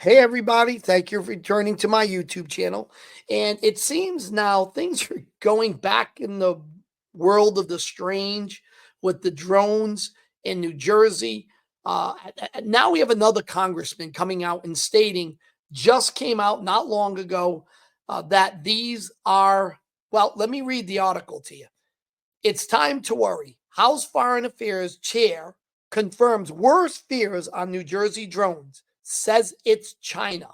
Hey, everybody. Thank you for returning to my YouTube channel. And it seems now things are going back in the world of the strange with the drones in New Jersey. Now we have another congressman coming out and stating, just came out not long ago, that these are, well, let me read the article to you. It's time to worry. House Foreign Affairs Chair confirms worst fears on New Jersey drones, says it's China.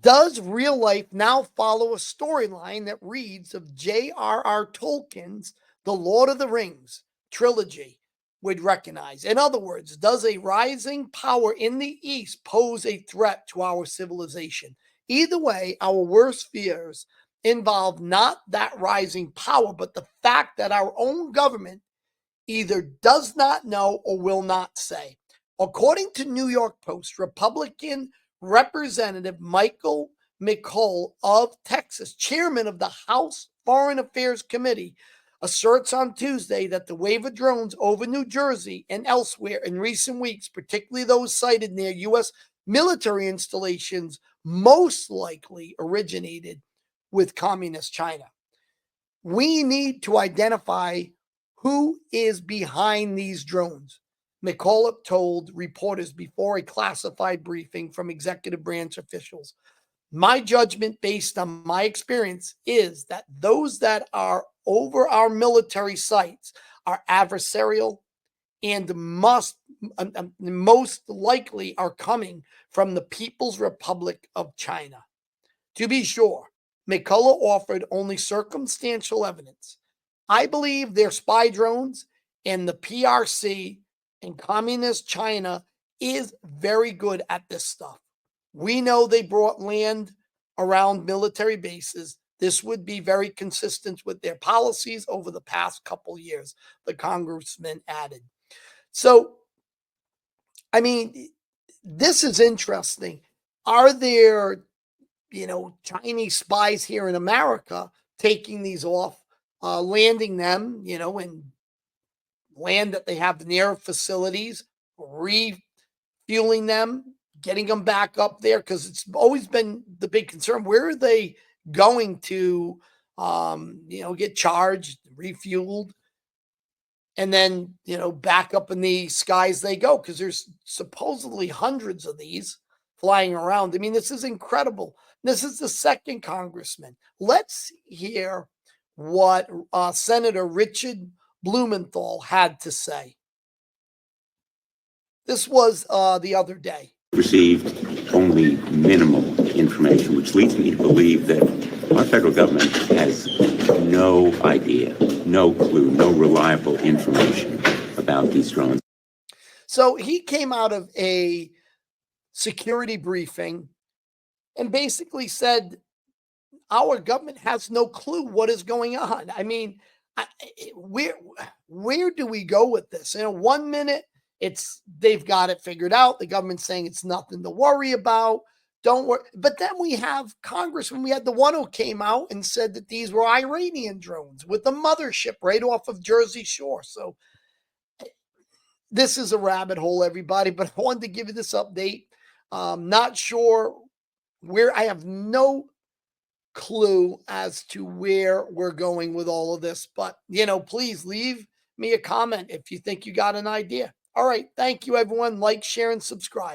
Does real life now follow a storyline that reads of J.R.R. Tolkien's The Lord of the Rings trilogy would recognize? In other words, does a rising power in the East pose a threat to our civilization? Either way, our worst fears involve not that rising power, but the fact that our own government either does not know or will not say. According to New York Post, Republican Representative Michael McCaul of Texas, chairman of the House Foreign Affairs Committee, asserts on Tuesday that the wave of drones over New Jersey and elsewhere in recent weeks, particularly those sighted near U.S. military installations, most likely originated with communist China. We need to identify who is behind these drones, McCullough told reporters before a classified briefing from executive branch officials. My judgment, based on my experience, is that those that are over our military sites are adversarial and most likely are coming from the People's Republic of China. To be sure, McCullough offered only circumstantial evidence. I believe their spy drones and the PRC and communist China is very good at this stuff. We know they brought land around military bases. This would be very consistent with their policies over the past couple years, the congressman added. So, I mean, this is interesting. Are there Chinese spies here in America taking these off, landing them, in land that they have near facilities, refueling them, getting them back up there? Because it's always been the big concern. Where are they going to, get charged, refueled, and then, back up in the skies they go? Because there's supposedly hundreds of these flying around. I mean, this is incredible. This is the second congressman. Let's hear what Senator Richard Blumenthal had to say. This was the other day. Received only minimal information, which leads me to believe that our federal government has no idea, no clue, no reliable information about these drones. So he came out of a security briefing and basically said our government has no clue what is going on. I mean, where do we go with this? 1 minute it's they've got it figured out. The government's saying it's nothing to worry about. Don't worry. But then we have Congress, when we had the one who came out and said that these were Iranian drones with the mothership right off of Jersey Shore. So this is a rabbit hole, everybody, but I wanted to give you this update. Not sure where, I have no clue as to where we're going with all of this, but please leave me a comment if you think you got an idea. All right. Thank you, everyone. Like, share, and subscribe.